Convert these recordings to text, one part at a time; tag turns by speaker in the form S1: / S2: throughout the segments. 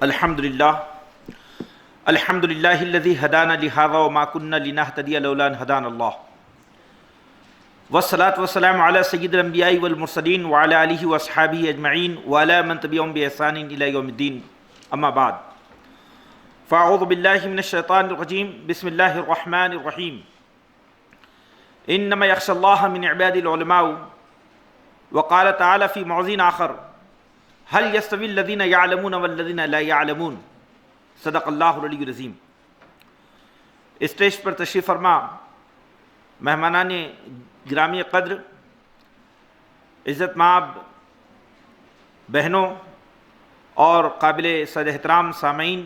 S1: الحمدللہ الذی ہدانا لہذا وما کنا لنہتدی لولا ان ہدانا اللہ والصلاة والسلام علی سید الانبیاء والمرسلین وعلی آلہ واصحابہ اجمعین وعلی من تبعہم بإحسان الی یوم الدین اما بعد فاعوذ باللہ من الشیطان الرجیم بسم اللہ الرحمن الرحیم انما یخشی اللہ من عباد العلماء وقال تعالی فی موضع آخر هل يستوي الذين يعلمون والذين لا يعلمون صدق اللہ العلی العظیم۔ اسٹیج پر تشریف فرما مہمانان گرامی قدر، عزت مآب بہنوں اور قابل صد احترام سامعین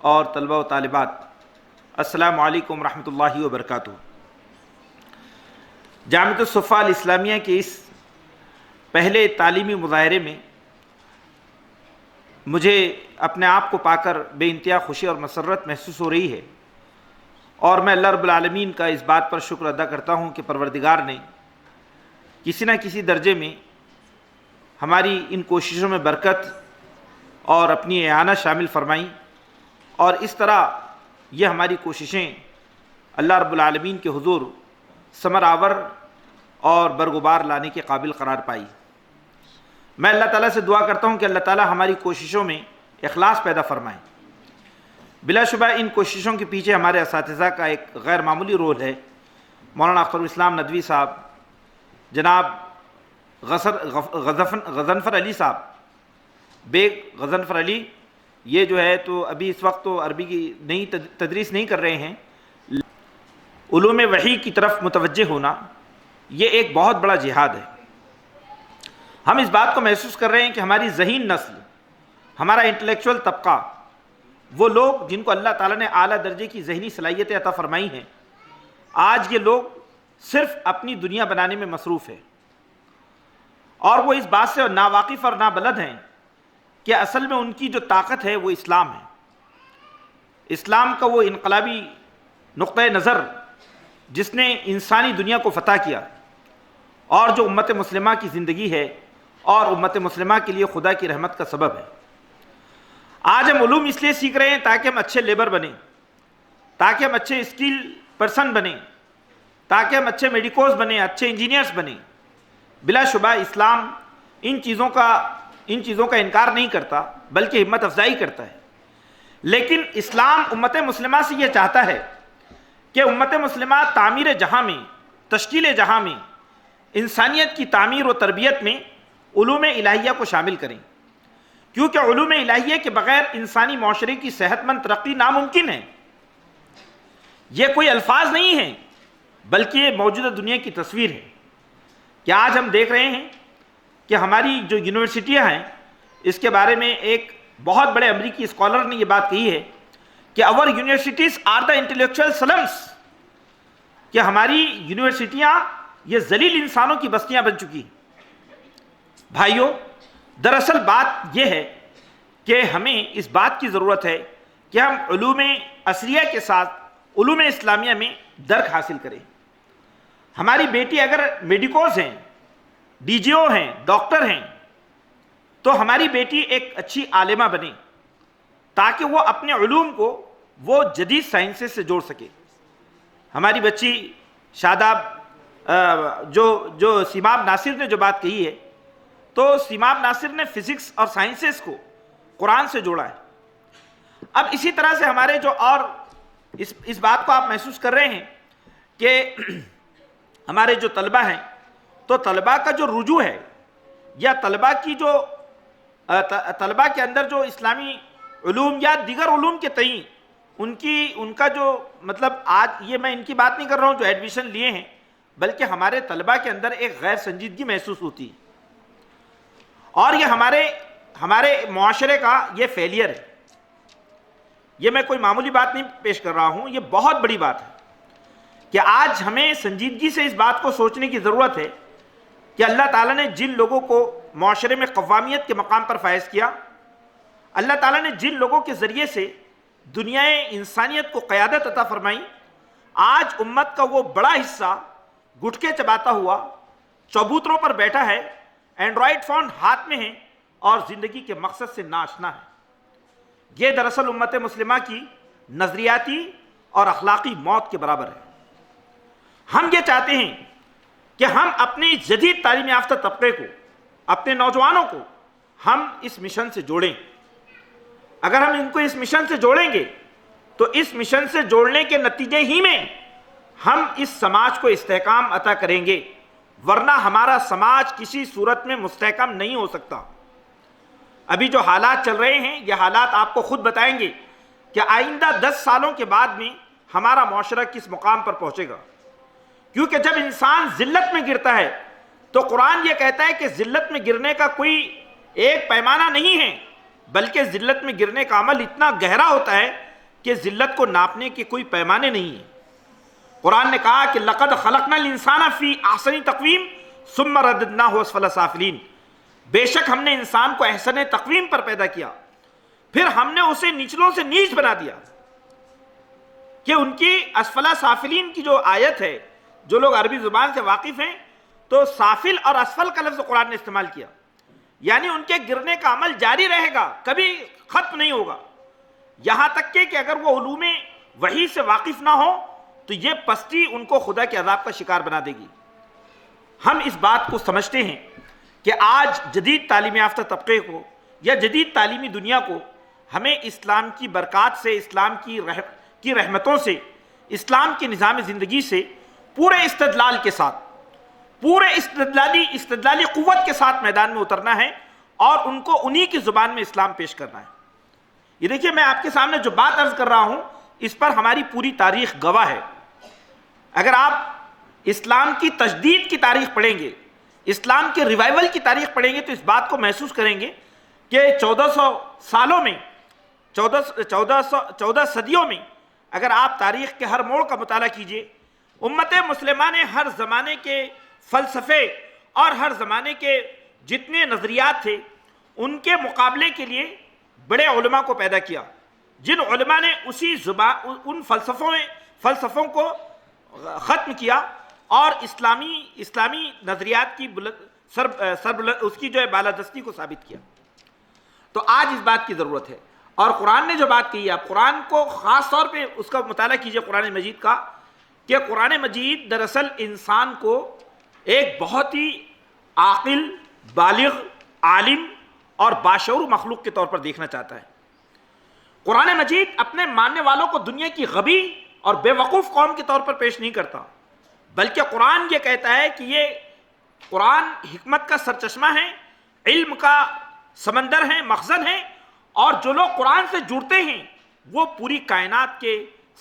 S1: اور طلبہ و طالبات، السلام علیکم ورحمۃ اللہ وبرکاتہ۔ جامعۃ الصفا الاسلامیہ کے اس پہلے تعلیمی مظاہرے میں مجھے اپنے آپ کو پا کر بے انتہا خوشی اور مسرت محسوس ہو رہی ہے، اور میں اللہ رب العالمین کا اس بات پر شکر ادا کرتا ہوں کہ پروردگار نے کسی نہ کسی درجے میں ہماری ان کوششوں میں برکت اور اپنی اعانت شامل فرمائیں، اور اس طرح یہ ہماری کوششیں اللہ رب العالمین کے حضور ثمر آور اور برگزار لانے کے قابل قرار پائی۔ میں اللہ تعالیٰ سے دعا کرتا ہوں کہ اللہ تعالیٰ ہماری کوششوں میں اخلاص پیدا فرمائے۔ بلا شبہ ان کوششوں کے پیچھے ہمارے اساتذہ کا ایک غیر معمولی رول ہے۔ مولانا اختر الاسلام ندوی صاحب، جناب غضنفر علی صاحب، بیگ غضنفر علی، یہ جو ہے تو ابھی اس وقت تو عربی کی نئی تدریس نہیں کر رہے ہیں، علوم وحی کی طرف متوجہ ہونا یہ ایک بہت بڑا جہاد ہے۔ ہم اس بات کو محسوس کر رہے ہیں کہ ہماری ذہین نسل، ہمارا انٹلیکچول طبقہ، وہ لوگ جن کو اللہ تعالیٰ نے اعلیٰ درجے کی ذہنی صلاحیتیں عطا فرمائی ہیں، آج یہ لوگ صرف اپنی دنیا بنانے میں مصروف ہیں، اور وہ اس بات سے ناواقف اور نابلد ہیں کہ اصل میں ان کی جو طاقت ہے وہ اسلام ہے۔ اسلام کا وہ انقلابی نقطۂ نظر جس نے انسانی دنیا کو فتح کیا، اور جو امت مسلمہ کی زندگی ہے اور امت مسلمہ کے لیے خدا کی رحمت کا سبب ہے۔ آج ہم علوم اس لیے سیکھ رہے ہیں تاکہ ہم اچھے لیبر بنیں، تاکہ ہم اچھے اسکل پرسن بنیں، تاکہ ہم اچھے میڈیکوز بنیں، اچھے انجینئرز بنیں۔ بلا شبہ اسلام ان چیزوں کا انکار نہیں کرتا، بلکہ ہمت افزائی کرتا ہے۔ لیکن اسلام امت مسلمہ سے یہ چاہتا ہے کہ امت مسلمہ تعمیر جہاں میں، تشکیل جہاں میں، انسانیت کی تعمیر و تربیت میں علوم الہیہ کو شامل کریں، کیونکہ علوم الہیہ کے بغیر انسانی معاشرے کی صحت مند ترقی ناممکن ہے۔ یہ کوئی الفاظ نہیں ہیں، بلکہ یہ موجودہ دنیا کی تصویر ہے کہ آج ہم دیکھ رہے ہیں کہ ہماری جو یونیورسٹیاں ہیں، اس کے بارے میں ایک بہت بڑے امریکی اسکالر نے یہ بات کہی ہے کہ our universities are the intellectual slums، کہ ہماری یونیورسٹیاں یہ ذلیل انسانوں کی بستیاں بن چکی ہیں۔ بھائیوں، دراصل بات یہ ہے کہ ہمیں اس بات کی ضرورت ہے کہ ہم علوم عصریہ کے ساتھ علوم اسلامیہ میں درک حاصل کریں۔ ہماری بیٹی اگر میڈیکوز ہیں، ڈی جی او ہیں، ڈاکٹر ہیں، تو ہماری بیٹی ایک اچھی عالمہ بنے تاکہ وہ اپنے علوم کو وہ جدید سائنسز سے جوڑ سکے۔ ہماری بچی شاداب جو سیماب ناصر نے جو بات کہی ہے، تو سیماب ناصر نے فزکس اور سائنسز کو قرآن سے جوڑا ہے۔ اب اسی طرح سے ہمارے جو اور اس بات کو آپ محسوس کر رہے ہیں کہ ہمارے جو طلبہ ہیں، تو طلبہ کا جو رجوع ہے، یا طلبہ کے اندر جو اسلامی علوم یا دیگر علوم کے تئیں ان کا جو مطلب، آج یہ میں ان کی بات نہیں کر رہا ہوں جو ایڈمیشن لیے ہیں، بلکہ ہمارے طلبہ کے اندر ایک غیر سنجیدگی محسوس ہوتی ہے، اور یہ ہمارے معاشرے کا یہ فیلئر ہے۔ یہ میں کوئی معمولی بات نہیں پیش کر رہا ہوں، یہ بہت بڑی بات ہے کہ آج ہمیں سنجیدگی سے اس بات کو سوچنے کی ضرورت ہے کہ اللہ تعالیٰ نے جن لوگوں کو معاشرے میں قوامیت کے مقام پر فائز کیا، اللہ تعالیٰ نے جن لوگوں کے ذریعے سے دنیا انسانیت کو قیادت عطا فرمائی، آج امت کا وہ بڑا حصہ گٹکے چباتا ہوا چبوتروں پر بیٹھا ہے، اینڈرائڈ فون ہاتھ میں ہے اور زندگی کے مقصد سے ناشنا ہے۔ یہ دراصل امت مسلمہ کی نظریاتی اور اخلاقی موت کے برابر ہے۔ ہم یہ چاہتے ہیں کہ ہم اپنی جدید تعلیم یافتہ طبقے کو، اپنے نوجوانوں کو ہم اس مشن سے جوڑیں۔ اگر ہم ان کو اس مشن سے جوڑیں گے تو اس مشن سے جوڑنے کے نتیجے ہی میں ہم اس سماج کو استحکام عطا کریں گے، ورنہ ہمارا سماج کسی صورت میں مستحکم نہیں ہو سکتا۔ ابھی جو حالات چل رہے ہیں یہ حالات آپ کو خود بتائیں گے کہ آئندہ 10 سالوں کے بعد میں ہمارا معاشرہ کس مقام پر پہنچے گا، کیونکہ جب انسان ذلت میں گرتا ہے تو قرآن یہ کہتا ہے کہ ذلت میں گرنے کا کوئی ایک پیمانہ نہیں ہے، بلکہ ذلت میں گرنے کا عمل اتنا گہرا ہوتا ہے کہ ذلت کو ناپنے کے کوئی پیمانے نہیں ہیں۔ قرآن نے کہا کہ لَقَدْ خَلَقْنَا الْإِنسَانَ فِي أَحْسَنِ تَقْوِيمٍ ثُمَّ رَدَدْنَاهُ أَسْفَلَ سَافِلِينَ، بے شک ہم نے انسان کو احسن تقویم پر پیدا کیا، پھر ہم نے اسے نچلوں سے نیچ بنا دیا۔ کہ ان کی اسفل سافلین کی جو آیت ہے، جو لوگ عربی زبان سے واقف ہیں تو سافل اور اسفل کا لفظ قرآن نے استعمال کیا، یعنی ان کے گرنے کا عمل جاری رہے گا، کبھی ختم نہیں ہوگا، یہاں تک کہ اگر وہ علوم وحی سے واقف نہ ہو تو یہ پستی ان کو خدا کے عذاب کا شکار بنا دے گی۔ ہم اس بات کو سمجھتے ہیں کہ آج جدید تعلیم یافتہ طبقے کو یا جدید تعلیمی دنیا کو ہمیں اسلام کی برکات سے، اسلام کی رحمتوں سے، اسلام کے نظام زندگی سے پورے استدلال کے ساتھ، پورے استدلالی قوت کے ساتھ میدان میں اترنا ہے اور ان کو انہی کی زبان میں اسلام پیش کرنا ہے۔ یہ دیکھیے میں آپ کے سامنے جو بات عرض کر رہا ہوں اس پر ہماری پوری تاریخ گواہ ہے۔ اگر آپ اسلام کی تجدید کی تاریخ پڑھیں گے، اسلام کے ریوائول کی تاریخ پڑھیں گے تو اس بات کو محسوس کریں گے کہ 1400 سالوں میں، 14 صدیوں میں اگر آپ تاریخ کے ہر موڑ کا مطالعہ کیجئے، امت مسلمہ نے ہر زمانے کے فلسفے اور ہر زمانے کے جتنے نظریات تھے ان کے مقابلے کے لیے بڑے علماء کو پیدا کیا، جن علماء نے ان فلسفوں کو ختم کیا اور اسلامی نظریات کی اس کی جو ہے بالادستی کو ثابت کیا۔ تو آج اس بات کی ضرورت ہے، اور قرآن نے جو بات کہی ہے، آپ قرآن کو خاص طور پہ اس کا مطالعہ کیجئے قرآن مجید کا، کہ قرآن مجید دراصل انسان کو ایک بہت ہی عاقل، بالغ، عالم اور باشعور مخلوق کے طور پر دیکھنا چاہتا ہے۔ قرآن مجید اپنے ماننے والوں کو دنیا کی غبی اور بے وقوف قوم کے طور پر پیش نہیں کرتا، بلکہ قرآن یہ کہتا ہے کہ یہ قرآن حکمت کا سرچشمہ ہے، علم کا سمندر ہے، مخزن ہے، اور جو لوگ قرآن سے جڑتے ہیں وہ پوری کائنات کے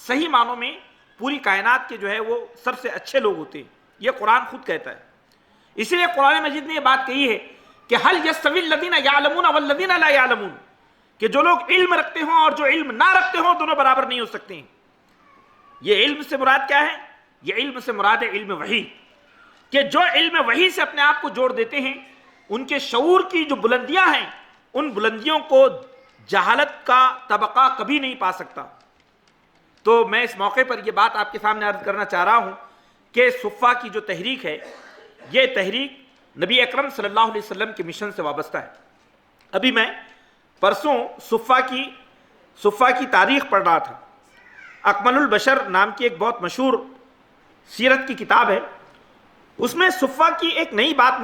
S1: صحیح معنوں میں پوری کائنات کے جو ہے وہ سب سے اچھے لوگ ہوتے ہیں، یہ قرآن خود کہتا ہے۔ اسی لیے قرآن مجید نے یہ بات کہی ہے کہ هل يستوي الذين يعلمون والذين لا يعلمون، کہ جو لوگ علم رکھتے ہوں اور جو علم نہ رکھتے ہوں دونوں برابر نہیں ہو سکتے ہیں۔ یہ علم سے مراد کیا ہے؟ یہ علم سے مراد ہے علم وحی، کہ جو علم وحی سے اپنے آپ کو جوڑ دیتے ہیں ان کے شعور کی جو بلندیاں ہیں ان بلندیوں کو جہالت کا طبقہ کبھی نہیں پا سکتا۔ تو میں اس موقع پر یہ بات آپ کے سامنے عرض کرنا چاہ رہا ہوں کہ صفہ کی جو تحریک ہے یہ تحریک نبی اکرم صلی اللہ علیہ وسلم کے مشن سے وابستہ ہے۔ ابھی میں پرسوں صفہ کی تاریخ پڑھ رہا تھا۔ اکمل البشر نام کی ایک بہت مشہور سیرت کی کتاب ہے، اس میں صفہ کی ایک نئی بات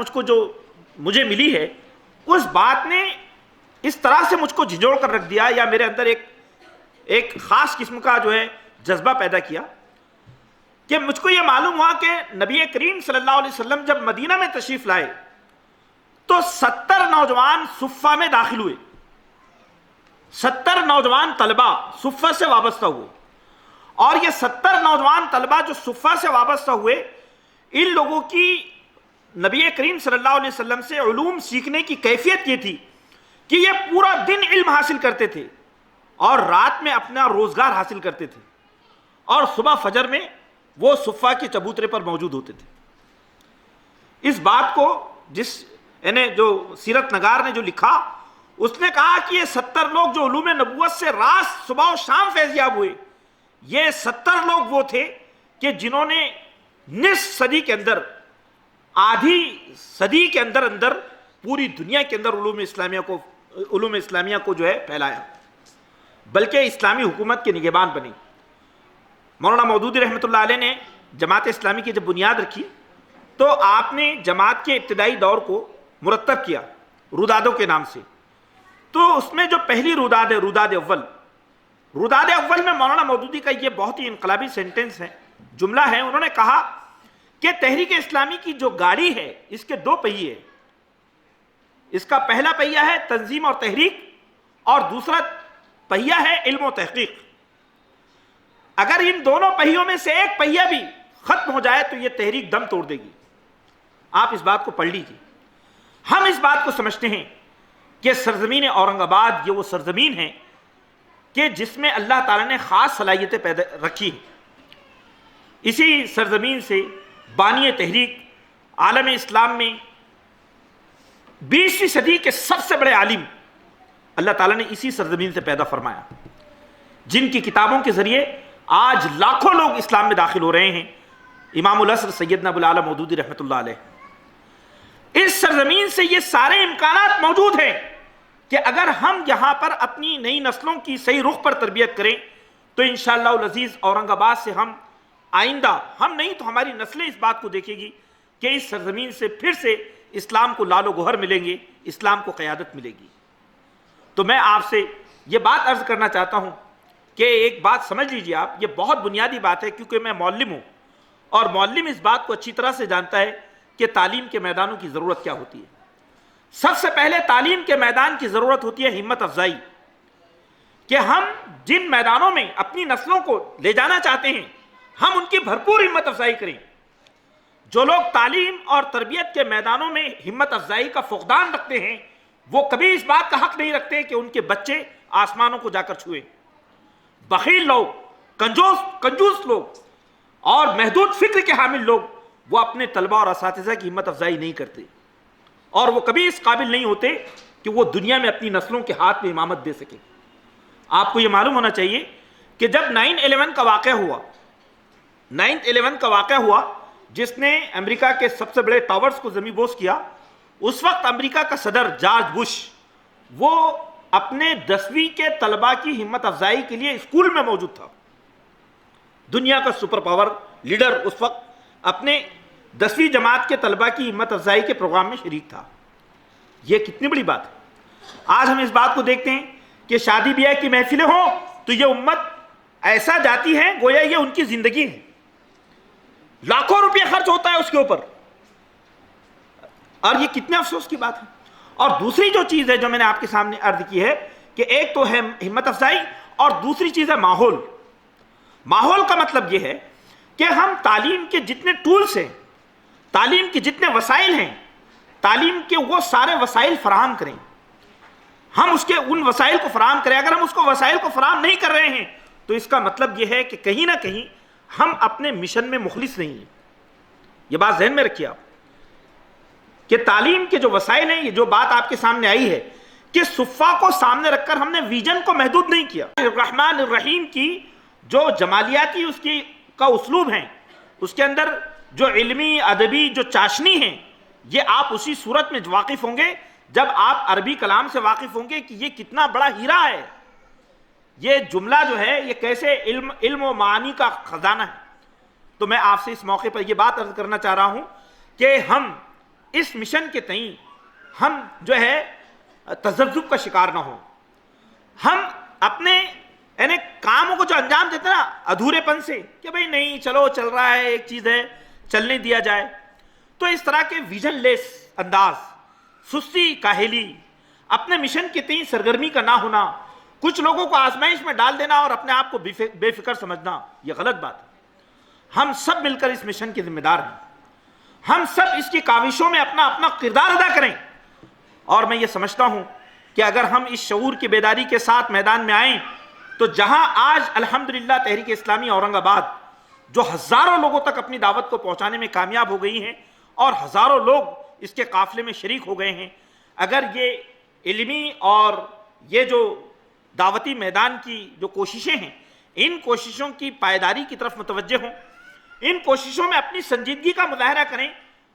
S1: مجھے ملی ہے، اس بات نے اس طرح سے مجھ کو جھنجھوڑ کر رکھ دیا یا میرے اندر ایک خاص قسم کا جو ہے جذبہ پیدا کیا کہ مجھ کو یہ معلوم ہوا کہ نبی کریم صلی اللہ علیہ وسلم جب مدینہ میں تشریف لائے تو 70 نوجوان صفہ میں داخل ہوئے، 70 نوجوان طلبہ صفہ سے وابستہ ہوئے، اور یہ 70 نوجوان طلبہ جو صفہ سے وابستہ ہوئے ان لوگوں کی نبی کریم صلی اللہ علیہ وسلم سے علوم سیکھنے کی کیفیت یہ تھی کہ یہ پورا دن علم حاصل کرتے تھے اور رات میں اپنا روزگار حاصل کرتے تھے، اور صبح فجر میں وہ صفہ کے چبوترے پر موجود ہوتے تھے۔ اس بات کو جو سیرت نگار نے جو لکھا اس نے کہا کہ یہ 70 لوگ جو علوم نبوت سے رات صبح و شام فیضیاب ہوئے، یہ 70 لوگ وہ تھے کہ جنہوں نے نصف صدی کے اندر، آدھی صدی کے اندر پوری دنیا کے اندر علوم اسلامیہ کو جو ہے پھیلایا۔ بلکہ اسلامی حکومت کے نگہبان بنے۔ مولانا مودودی رحمۃ اللہ علیہ نے جماعت اسلامی کی جب بنیاد رکھی تو آپ نے جماعت کے ابتدائی دور کو مرتب کیا رودادوں کے نام سے۔ تو اس میں جو پہلی روداد ہے، روداد اول، روداد اول میں مولانا مودودی کا یہ بہت ہی انقلابی سینٹنس ہے، جملہ ہے۔ انہوں نے کہا کہ تحریک اسلامی کی جو گاڑی ہے اس کے دو پہیے ہیں۔ اس کا پہلا پہیہ ہے تنظیم اور تحریک، اور دوسرا پہیہ ہے علم و تحقیق۔ اگر ان دونوں پہیوں میں سے ایک پہیہ بھی ختم ہو جائے تو یہ تحریک دم توڑ دے گی۔ آپ اس بات کو پڑھ لیجیے۔ ہم اس بات کو سمجھتے ہیں کہ سرزمین اورنگ آباد یہ وہ سرزمین ہے کہ جس میں اللہ تعالیٰ نے خاص صلاحیتیں پیدا رکھی ہیں۔ اسی سرزمین سے بانی تحریک عالم اسلام میں 20ویں صدی کے سب سے بڑے عالم اللہ تعالیٰ نے اسی سرزمین سے پیدا فرمایا، جن کی کتابوں کے ذریعے آج لاکھوں لوگ اسلام میں داخل ہو رہے ہیں۔ امام العصر سیدنا ابو العالی مودودی رحمۃ اللہ علیہ۔ اس سرزمین سے یہ سارے امکانات موجود ہیں کہ اگر ہم یہاں پر اپنی نئی نسلوں کی صحیح رخ پر تربیت کریں تو انشاءاللہ العزیز اورنگ آباد سے ہم آئندہ، ہم نہیں تو ہماری نسلیں اس بات کو دیکھے گی کہ اس سرزمین سے پھر سے اسلام کو لال و گوہر ملیں گے، اسلام کو قیادت ملے گی۔ تو میں آپ سے یہ بات عرض کرنا چاہتا ہوں کہ ایک بات سمجھ لیجیے آپ، یہ بہت بنیادی بات ہے، کیونکہ میں معلم ہوں اور معلم اس بات کو اچھی طرح سے جانتا ہے کہ تعلیم کے میدانوں کی ضرورت کیا ہوتی ہے۔ سب سے پہلے تعلیم کے میدان کی ضرورت ہوتی ہے ہمت افزائی، کہ ہم جن میدانوں میں اپنی نسلوں کو لے جانا چاہتے ہیں ہم ان کی بھرپور ہمت افزائی کریں۔ جو لوگ تعلیم اور تربیت کے میدانوں میں ہمت افزائی کا فقدان رکھتے ہیں وہ کبھی اس بات کا حق نہیں رکھتے کہ ان کے بچے آسمانوں کو جا کر چھوئیں۔ بخیل لوگ، کنجوس لوگ اور محدود فکر کے حامل لوگ وہ اپنے طلبہ اور اساتذہ کی ہمت افزائی نہیں کرتے، اور وہ کبھی اس قابل نہیں ہوتے کہ وہ دنیا میں اپنی نسلوں کے ہاتھ میں امامت دے سکیں۔ آپ کو یہ معلوم ہونا چاہیے کہ جب 9/11 کا واقعہ ہوا جس نے امریکہ کے سب سے بڑے ٹاورز کو زمین بوس کیا، اس وقت امریکہ کا صدر جارج بش وہ اپنے 10ویں کے طلبہ کی ہمت افزائی کے لیے اسکول میں موجود تھا۔ دنیا کا سپر پاور لیڈر اس وقت اپنے 10ویں جماعت کے طلبہ کی ہمت افزائی کے پروگرام میں شریک تھا۔ یہ کتنی بڑی بات ہے۔ آج ہم اس بات کو دیکھتے ہیں کہ شادی بیاہ کی محفلیں ہوں تو یہ امت ایسا جاتی ہے گویا یہ ان کی زندگی ہے، لاکھوں روپے خرچ ہوتا ہے اس کے اوپر، اور یہ کتنے افسوس کی بات ہے۔ اور دوسری جو چیز ہے جو میں نے آپ کے سامنے عرض کی ہے کہ ایک تو ہے ہمت افزائی اور دوسری چیز ہے ماحول۔ ماحول کا مطلب یہ ہے کہ ہم تعلیم کے جتنے ٹولز ہیں، تعلیم کے جتنے وسائل ہیں، تعلیم کے وہ سارے وسائل فراہم کریں۔ ہم اس کے ان وسائل کو فراہم کریں۔ اگر ہم اس کو وسائل کو فراہم نہیں کر رہے ہیں تو اس کا مطلب یہ ہے کہ کہیں نہ کہیں ہم اپنے مشن میں مخلص نہیں ہیں۔ یہ بات ذہن میں رکھیے آپ کہ تعلیم کے جو وسائل ہیں، یہ جو بات آپ کے سامنے آئی ہے کہ صفا کو سامنے رکھ کر ہم نے ویژن کو محدود نہیں کیا۔ الرحمن الرحیم کی جو جمالیاتی اس کی کا اسلوب ہے، اس کے اندر جو علمی ادبی جو چاشنی ہے، یہ آپ اسی صورت میں واقف ہوں گے جب آپ عربی کلام سے واقف ہوں گے کہ یہ کتنا بڑا ہیرا ہے، یہ جملہ جو ہے یہ کیسے علم و معانی کا خزانہ ہے۔ تو میں آپ سے اس موقع پر یہ بات عرض کرنا چاہ رہا ہوں کہ ہم اس مشن کے تئیں ہم جو ہے تذبذب کا شکار نہ ہوں۔ ہم اپنے یعنی کاموں کو جو انجام دیتے ہیں نا ادھورے پن سے کہ بھئی نہیں چلو چل رہا ہے، ایک چیز ہے چلنے دیا جائے، تو اس طرح کے ویژن لیس انداز، سستی کاہلی، اپنے مشن کے تئیں سرگرمی کا نہ ہونا، کچھ لوگوں کو آزمائش میں ڈال دینا اور اپنے آپ کو بے فکر سمجھنا، یہ غلط بات ہے۔ ہم سب مل کر اس مشن کے ذمہ دار ہیں، ہم سب اس کی کاوشوں میں اپنا اپنا کردار ادا کریں، اور میں یہ سمجھتا ہوں کہ اگر ہم اس شعور کی بیداری کے ساتھ میدان میں آئیں تو جہاں آج الحمدللہ تحریک اسلامی اورنگ آباد جو ہزاروں لوگوں تک اپنی دعوت کو پہنچانے میں کامیاب ہو گئی ہیں اور ہزاروں لوگ اس کے قافلے میں شریک ہو گئے ہیں، اگر یہ علمی اور یہ جو دعوتی میدان کی جو کوششیں ہیں ان کوششوں کی پائیداری کی طرف متوجہ ہوں، ان کوششوں میں اپنی سنجیدگی کا مظاہرہ کریں،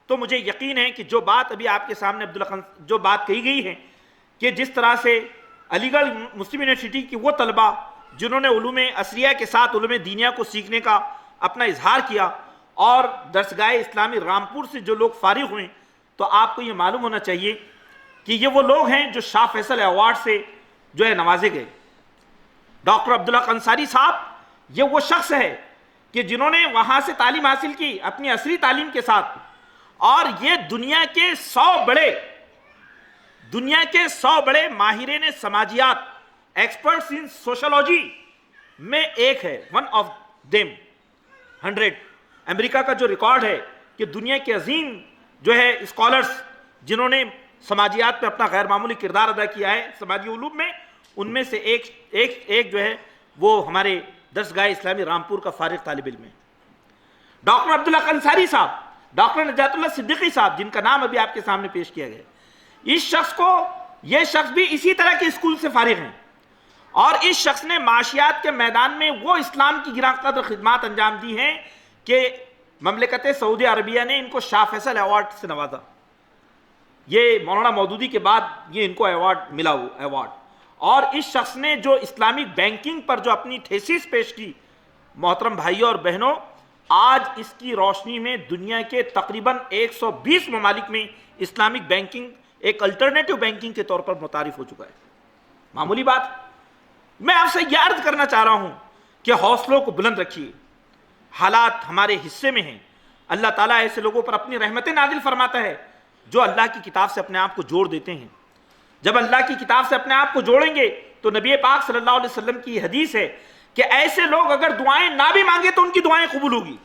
S1: تو مجھے یقین ہے کہ جو بات ابھی آپ کے سامنے جو بات کہی گئی ہے کہ جس طرح سے علی گڑھ مسلم یونیورسٹی کی وہ طلبہ جنہوں نے علوم عصریہ کے ساتھ علوم دینیہ کو سیکھنے کا اپنا اظہار کیا، اور درسگاہ اسلامی رامپور سے جو لوگ فارغ ہوئے، تو آپ کو یہ معلوم ہونا چاہیے کہ یہ وہ لوگ ہیں جو شاہ فیصل ایوارڈ سے جو ہے نوازے گئے۔ ڈاکٹر عبدالحق انصاری صاحب یہ وہ شخص ہے کہ جنہوں نے وہاں سے تعلیم حاصل کی اپنی عصری تعلیم کے ساتھ، اور یہ دنیا کے 100 بڑے ماہرین سماجیات، ایکسپرٹس ان سوشولوجی میں ایک ہے، ون آف دیم 100۔ امریکہ کا جو ریکارڈ ہے کہ دنیا کے عظیم جو ہے اسکالرز جنہوں نے سماجیات میں اپنا غیر معمولی کردار ادا کیا ہے سماجی علوم میں، ان میں سے ایک جو ہے وہ ہمارے درسگاہ اسلامی رامپور کا فارغ طالب علم ہے۔ ڈاکٹر عبدالحق انصاری صاحب، ڈاکٹر نجات اللہ صدیقی صاحب، جن کا نام ابھی آپ کے سامنے پیش کیا گیا، یہ شخص بھی اسی طرح کے اسکول سے فارغ ہیں، اور اس شخص نے معاشیات کے میدان میں وہ اسلام کی گراں قدر خدمات انجام دی ہیں کہ مملکت سعودی عربیہ نے ان کو شاہ فیصل ایوارڈ سے نوازا۔ یہ مولانا مودودی کے بعد یہ ان کو ایوارڈ ملا، وہ ایوارڈ۔ اور اس شخص نے جو اسلامک بینکنگ پر جو اپنی تھیسس پیش کی، محترم بھائیوں اور بہنوں، آج اس کی روشنی میں دنیا کے تقریباً 120 ممالک میں اسلامک بینکنگ ایک الٹرنیٹو بینکنگ کے طور پر متعارف ہو چکا ہے۔ معمولی بات، میں آپ سے یہ عرض کرنا چاہ رہا ہوں کہ حوصلوں کو بلند رکھیے، حالات ہمارے حصے میں ہیں۔ اللہ تعالیٰ ایسے لوگوں پر اپنی رحمتیں نازل فرماتا ہے جو اللہ کی کتاب سے اپنے آپ کو جوڑ دیتے ہیں۔ جب اللہ کی کتاب سے اپنے آپ کو جوڑیں گے تو نبی پاک صلی اللہ علیہ وسلم کی حدیث ہے کہ ایسے لوگ اگر دعائیں نہ بھی مانگے تو ان کی دعائیں قبول ہوگی۔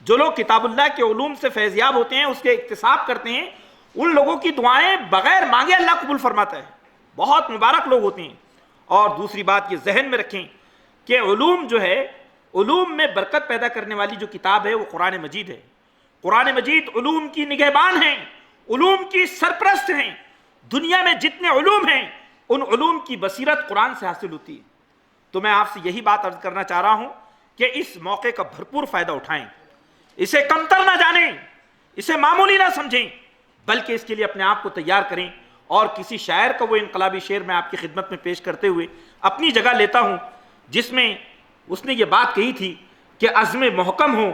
S1: جو لوگ کتاب اللہ کے علوم سے فیضیاب ہوتے ہیں، اس کے اکتساب کرتے ہیں، ان لوگوں کی دعائیں بغیر مانگے اللہ قبول فرماتا ہے۔ بہت مبارک لوگ ہوتے ہیں۔ اور دوسری بات یہ ذہن میں رکھیں کہ علوم جو ہے، علوم میں برکت پیدا کرنے والی جو کتاب ہے وہ قرآن مجید ہے۔ قرآن مجید علوم کی نگہبان ہیں، علوم کی سرپرست ہیں۔ دنیا میں جتنے علوم ہیں ان علوم کی بصیرت قرآن سے حاصل ہوتی ہے۔ تو میں آپ سے یہی بات عرض کرنا چاہ رہا ہوں کہ اس موقع کا بھرپور فائدہ اٹھائیں، اسے کمتر نہ جانیں، اسے معمولی نہ سمجھیں، بلکہ اس کے لیے اپنے آپ کو تیار کریں۔ اور کسی شاعر کا وہ انقلابی شعر میں آپ کی خدمت میں پیش کرتے ہوئے اپنی جگہ لیتا ہوں، جس میں اس نے یہ بات کہی تھی کہ عزم محکم ہو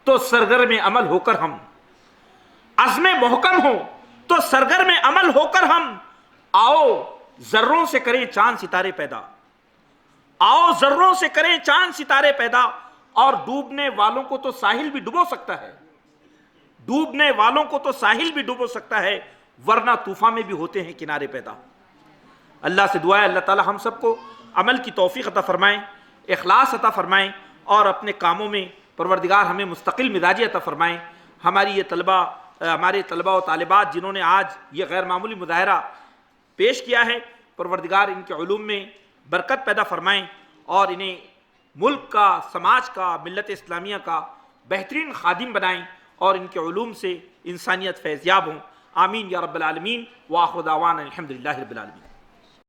S1: تو سرگرم عمل ہو کر ہم، عزم محکم ہو تو سرگرم عمل ہو کر ہم، آؤ ذروں سے کریں چاند ستارے پیدا، آؤ ذروں سے کریں چاند ستارے پیدا، اور ڈوبنے والوں کو تو ساحل بھی ڈبو سکتا ہے، ڈوبنے والوں کو تو ساحل بھی ڈبو سکتا ہے، ورنہ طوفان میں بھی ہوتے ہیں کنارے پیدا۔ اللہ سے دعا ہے اللہ تعالی ہم سب کو عمل کی توفیق عطا فرمائیں، اخلاص عطا فرمائیں، اور اپنے کاموں میں پروردگار ہمیں مستقل مزاجی عطا فرمائیں۔ ہمارے طلبہ و طالبات جنہوں نے آج یہ غیر معمولی مظاہرہ پیش کیا ہے، پروردگار ان کے علوم میں برکت پیدا فرمائیں، اور انہیں ملک کا، سماج کا، ملت اسلامیہ کا بہترین خادم بنائیں، اور ان کے علوم سے انسانیت فیضیاب ہوں۔ آمین یا رب العالمین، وآخر دعوانا الحمدللہ رب العالمین۔